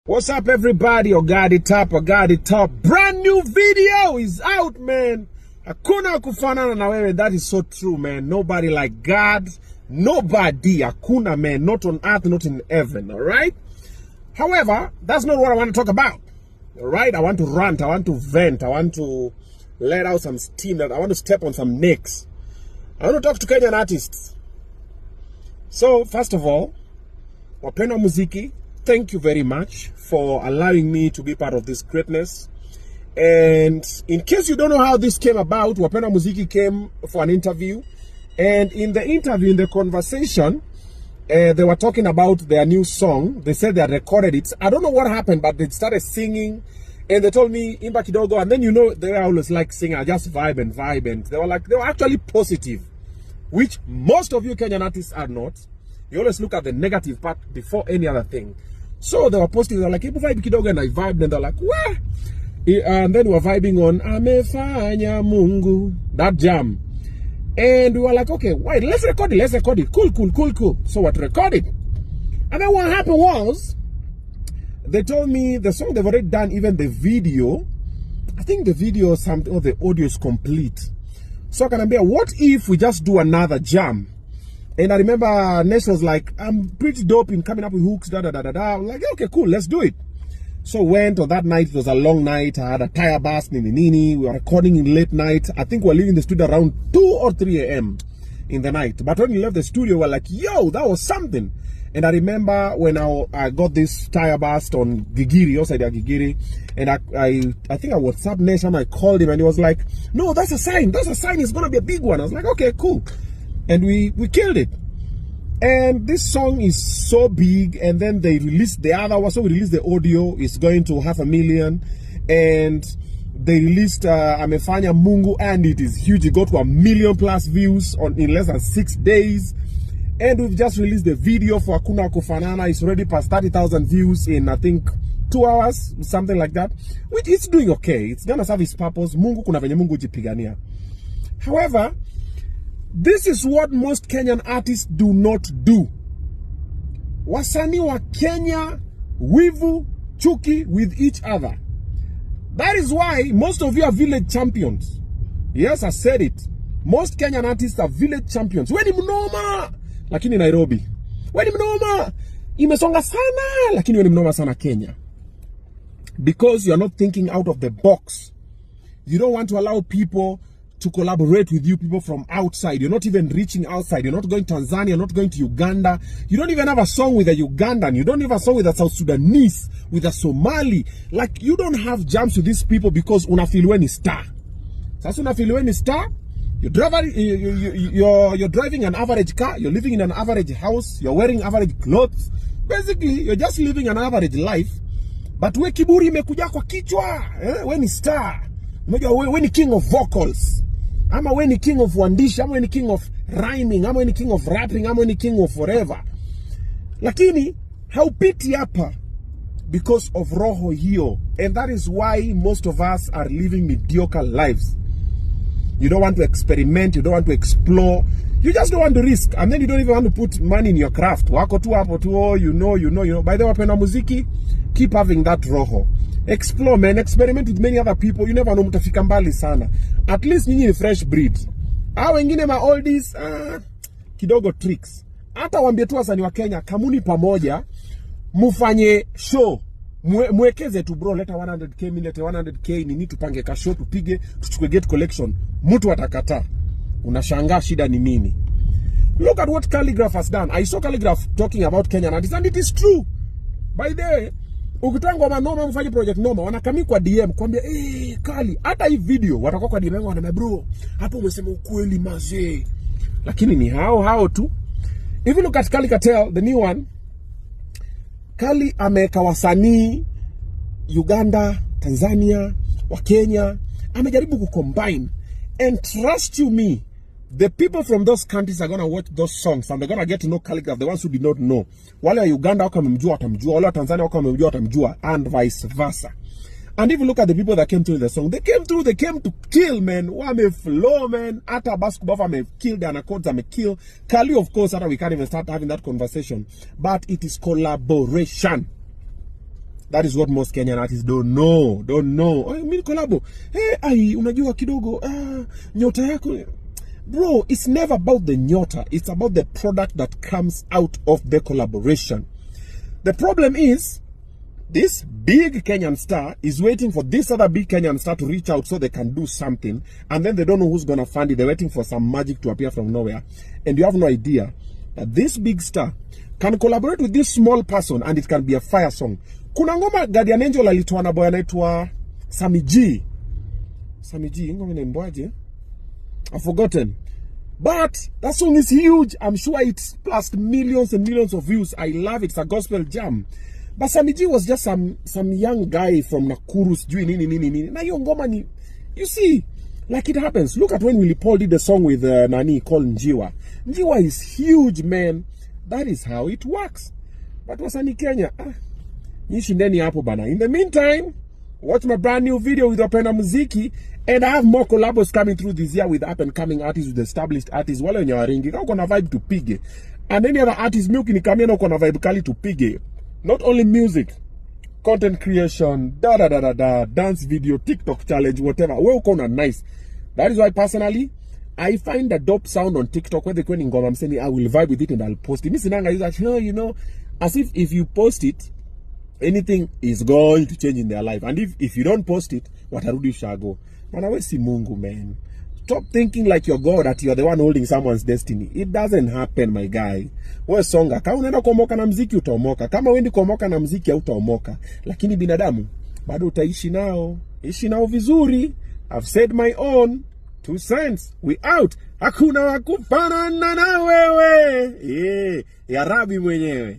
What's up, everybody? Top. Brand new video is out, man. Hakuna kufanana na wewe. That is so true, man. Nobody like God. Nobody. Hakuna, man. Not on earth, not in heaven. All right? However, that's not what I want to talk about. All right? I want to rant. I want to vent. I want to let out some steam. I want to step on some necks. I want to talk to Kenyan artists. So, first of all, Wapendwa Muziki, thank you very much for allowing me to be part of this greatness. And in case you don't know how this came about, Wapendwa Muziki came for an interview. And in the interview, in the conversation, they were talking about their new song. They said they had recorded it. I don't know what happened, but they started singing. And they told me, Imba Kidogo. And then, you know, they were always like singing, I just vibe and vibe. And they were actually positive, which most of you Kenyan artists are not. You always look at the negative part before any other thing. So they were posting, they were like, Ibu vibe kidogo, and I vibed, and they're like, wah! And then we were vibing on Amefanya Mungu, that jam. And we were like, okay, wait, let's record it. Cool. So what recorded? And then what happened was, they told me the song they've already done, even the video. I think the video, something, or the audio is complete. So I can be, what if we just do another jam? And I remember Ness was like, I'm pretty dope in coming up with hooks, da. I was like, okay, cool, let's do it. So went on that night. It was a long night. I had a tire burst, nini. We were recording in late night. I think we were leaving the studio around 2 or 3 a.m. in the night. But when we left the studio, we were like, yo, that was something. And I remember when I got this tire burst on Gigiri, outside Gigiri, and I think I WhatsApped Ness and I called him and he was like, no, that's a sign. It's going to be a big one. I was like, okay, cool. And we killed it. And this song is so big. And then they released the other one. So we released the audio. It's going to 500,000. And they released Amefanya Mungu. And it is huge. It got to 1 million+ views in less than 6 days. And we've just released the video for Hakuna Kufanana. It's already past 30,000 views in, I think, 2 hours. Something like that. Which is doing okay. It's going to serve its purpose. Mungu kuna venye Mungu jipigania. However, this is what most Kenyan artists do not do. Wasani wa Kenya, wivu, chuki with each other. That is why most of you are village champions. Yes, I said it. Most Kenyan artists are village champions. Weni mnoma, lakini Nairobi. Weni mnoma, imesonga sana, lakini weni mnoma sana Kenya. Because you are not thinking out of the box. You don't want to allow people to collaborate with you, people from outside. You're not even reaching outside. You're not going to Tanzania, you're not going to Uganda. You don't even have a song with a Ugandan. You don't have a song with a South Sudanese, with a Somali. Like, you don't have jams with these people because unafiliweni star. Sasa unafiliweni star, you're driving an average car, you're living in an average house, you're wearing average clothes. Basically, you're just living an average life. But we kiburi imekuja kwa kichwa. We ni star. We ni king of vocals. Ama we ni king of wandishi, ama we ni king of rhyming, ama we ni king of rapping, ama we ni king of forever. Lakini haupiti hapa because of roho hiyo. And that is why most of us are living mediocre lives. You don't want to experiment, you don't want to explore, you just don't want to risk, and then you don't even want to put money in your craft. Wako tu hapo tu, oh, you know. By the way, Wapendwa Muziki, keep having that roho. Explore, man. Experiment with many other people. You never know, mtafika mbali sana. At least nyinyi ni fresh breed. Hao wengine ma oldies, kidogo tricks. Hata waambie tu wasanii wa Kenya, kamuni pamoja, mufanye show. Mwekeze tu bro, leta 100k, mimi leta 100k, nini tupange ka show, tupige, tuchukue gate collection. Mtu atakata. Unashangaa shida ni nini? Look at what Calligraph has done. I saw Calligraph talking about Kenyan artists, and it is true. By the way, ukitangwa manoma mfanye project noma, wanakami kwa DM kwambia, Kali, hata hii video watakuwa kwa DM wanasema, bro, hapo umesema ukweli mazee. Lakini ni hao tu. If you look at Kali Cartel, the new one, Kali ameka wasanii Uganda, Tanzania, wa Kenya, amejaribu kucombine. And trust you me, the people from those countries are going to watch those songs and they're going to get to know Calligraph, the ones who did not know. Wale wa Uganda wako wamemjua watamjua, wale wa Tanzania wako wamemjua watamjua, and vice versa. And if you look at the people that came through the song, they came to kill, man. Wame flow, man. Ata Baskubafa may kill, the Anaconda may kill. Kali, of course, we can't even start having that conversation. But it is collaboration. That is what most Kenyan artists don't know. Oh, mimi collabo. Ai unajua kidogo nyota yako. Bro, it's never about the nyota. It's about the product that comes out of the collaboration. The problem is, this big Kenyan star is waiting for this other big Kenyan star to reach out so they can do something. And then they don't know who's going to fund it. They're waiting for some magic to appear from nowhere. And you have no idea that this big star can collaborate with this small person and it can be a fire song. Kuna ngoma Guardian Angel alitoa na boy anaitwa Sammy G. Ngoma inaimbaje? I've forgotten. But that song is huge. I'm sure it's plus millions and millions of views. I love it. It's a gospel jam. But Sammy G was just some young guy from Nakuru doing nini. Na hiyo ngoma ni, you see, like it happens. Look at when Willie Paul did the song with Nani called Njiwa. Njiwa is huge, man. That is how it works. But Wasani Kenya, nishindeni hapo bana. In the meantime, watch my brand new video with Obinna Muziki, and I have more collabos coming through this year with up and coming artists, with established artists. Wale wenye waringi, kama kuna vibe tupige. And any other artist milk ni kamia na kuna vibe kali tupige. Not only music, content creation, dance video, TikTok challenge, whatever. We uko na nice. That is why personally, I find the dope sound on TikTok where they go in ngoma, I'm saying I will vibe with it and I'll post it. Mimi sinanga use that, you know, as if you post it, anything is going to change in their life. And if you don't post it, watarudi shago. Man, we si Mungu, man. Stop thinking like you're God, that you're the one holding someone's destiny. It doesn't happen, my guy. We songa. Kama unaenda kuomoka na mziki utaomoka. Kama wendi kuomoka na mziki hautaomoka. Lakini binadamu, bado utaishi nao. Ishi nao vizuri. I've said my own 2 cents. We out. Hakuna wakufanana na wewe. Ya Rabi mwenyewe.